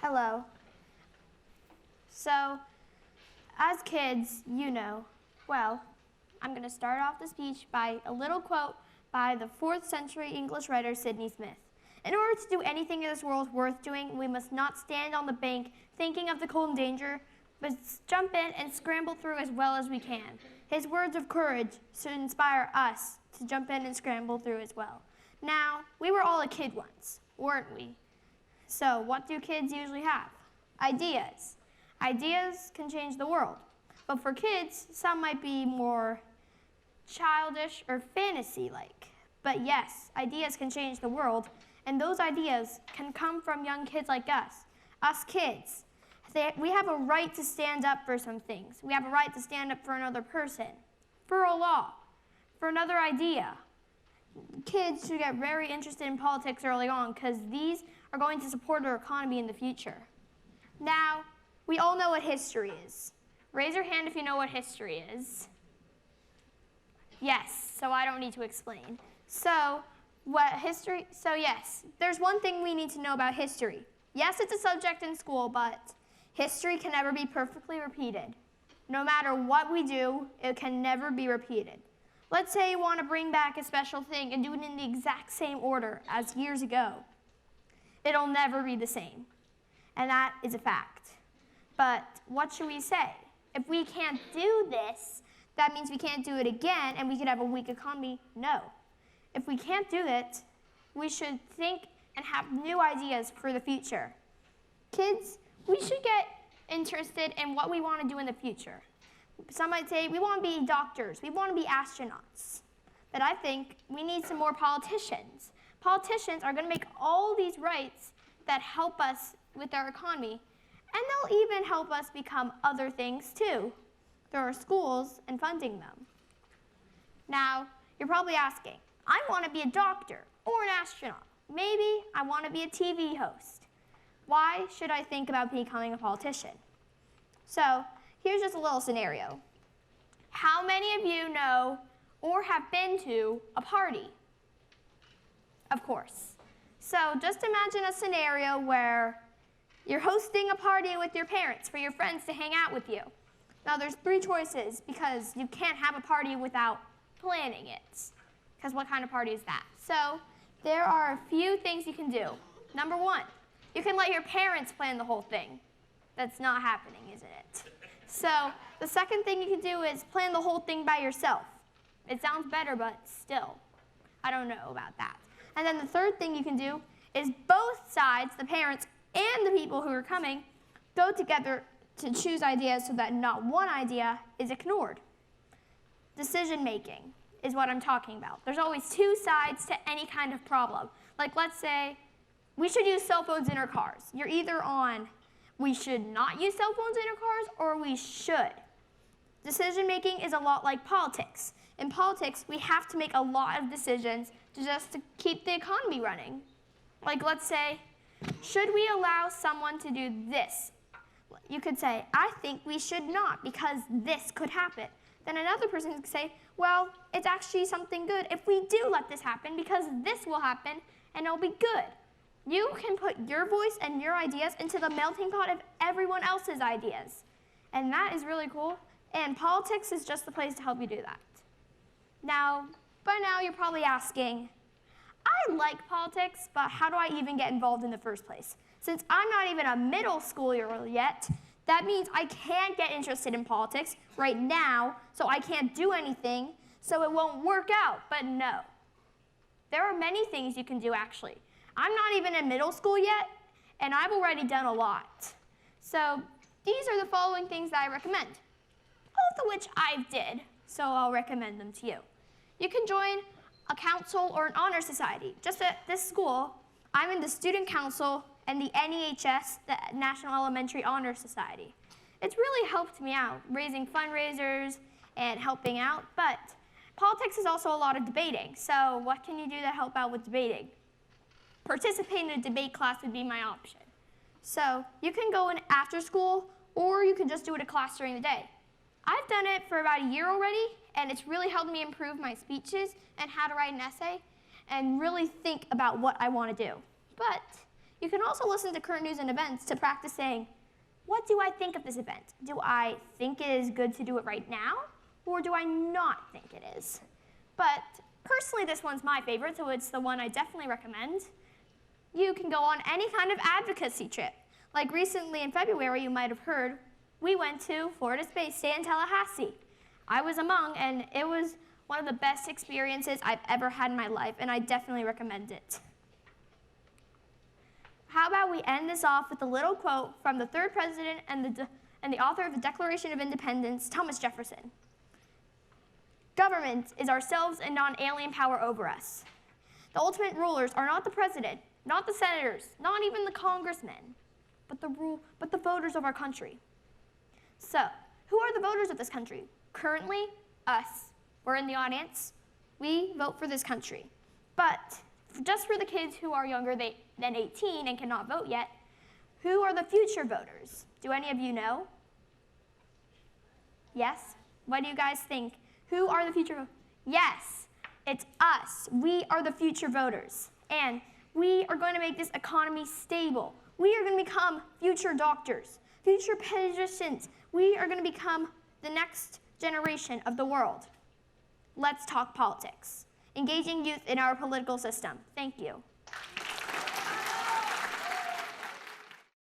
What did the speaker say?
Hello. So, as kids, well, I'm going to start off the speech by a little quote by the 4th century English writer Sidney Smith. In order to do anything in this world worth doing, we must not stand on the bank thinking of the cold and danger, but jump in and scramble through as well as we can. His words of courage should inspire us to jump in and scramble through as well. Now, we were all a kid once, weren't we? So, what do kids usually have? Ideas. Ideas can change the world. But for kids, some might be more childish or fantasy-like. But yes, ideas can change the world, and those ideas can come from young kids like us kids. We have a right to stand up for some things. We have a right to stand up for another person, for a law, for another idea. Kids should get very interested in politics early on because these are going to support our economy in the future. Now, we all know what history is. Raise your hand if you know what history is. Yes, so I don't need to explain. So yes, there's one thing we need to know about history. Yes, it's a subject in school, but history can never be perfectly repeated. No matter what we do, it can never be repeated. Let's say you want to bring back a special thing and do it in the exact same order as years ago. It'll never be the same, and that is a fact. But what should we say? If we can't do this, that means we can't do it again and we could have a weak economy? No. If we can't do it, we should think and have new ideas for the future. Kids, we should get interested in what we want to do in the future. Some might say we want to be doctors, we want to be astronauts. But I think we need some more politicians. Politicians are going to make all these rights that help us with our economy, and they'll even help us become other things too, through our schools and funding them. Now, you're probably asking, I want to be a doctor or an astronaut. Maybe I want to be a TV host. Why should I think about becoming a politician? So, here's just a little scenario. How many of you know or have been to a party? Of course. So, just imagine a scenario where you're hosting a party with your parents for your friends to hang out with you. Now, there's 3 choices because you can't have a party without planning it. Because what kind of party is that? So, there are a few things you can do. Number 1, you can let your parents plan the whole thing. That's not happening, isn't it? So, the second thing you can do is plan the whole thing by yourself. It sounds better, but still, I don't know about that. And then the third thing you can do is both sides, the parents and the people who are coming, go together to choose ideas so that not one idea is ignored. Decision making is what I'm talking about. There's always 2 sides to any kind of problem. Like, let's say we should use cell phones in our cars. You're either on we should not use cell phones in our cars or we should. Decision making is a lot like politics. In politics, we have to make a lot of decisions to keep the economy running. Like, let's say, should we allow someone to do this? You could say, I think we should not because this could happen. Then another person could say, well, it's actually something good if we do let this happen because this will happen and it'll be good. You can put your voice and your ideas into the melting pot of everyone else's ideas. And that is really cool. And politics is just the place to help you do that. Now, by now you're probably asking, I like politics, but how do I even get involved in the first place? Since I'm not even a middle schooler yet, that means I can't get interested in politics right now, so I can't do anything, so it won't work out. But no. There are many things you can do, actually. I'm not even in middle school yet, and I've already done a lot. So these are the following things that I recommend, both of which I did, so I'll recommend them to you. You can join a council or an honor society. Just at this school, I'm in the student council and the NEHS, the National Elementary Honor Society. It's really helped me out, raising fundraisers and helping out, but politics is also a lot of debating. So what can you do to help out with debating? Participate in a debate class would be my option. So you can go in after school, or you can just do it a class during the day. I've done it for about a year already, and it's really helped me improve my speeches and how to write an essay and really think about what I want to do. But You can also listen to current news and events to practice saying, what do I think of this event? Do I think it is good to do it right now, or do I not think it is? But personally, this one's my favorite, so it's the one I definitely recommend. You can go on any kind of advocacy trip. Like recently in February, you might have heard, we went to Florida Space Day in Tallahassee. I was among, and it was one of the best experiences I've ever had in my life, and I definitely recommend it. How about we end this off with a little quote from the third president and the author of the Declaration of Independence, Thomas Jefferson. Government is ourselves and non-alien power over us. The ultimate rulers are not the president, not the senators, not even the congressmen, but the voters of our country. So, who are the voters of this country? Currently, us. We're in the audience. We vote for this country. But just for the kids who are younger than 18 and cannot vote yet, who are the future voters? Do any of you know? Yes? What do you guys think? Who are the future voters? Yes, it's us. We are the future voters. And we are going to make this economy stable. We are going to become future doctors, future physicians. We are going to become the next generation of the world. Let's talk politics. Engaging youth in our political system. Thank you.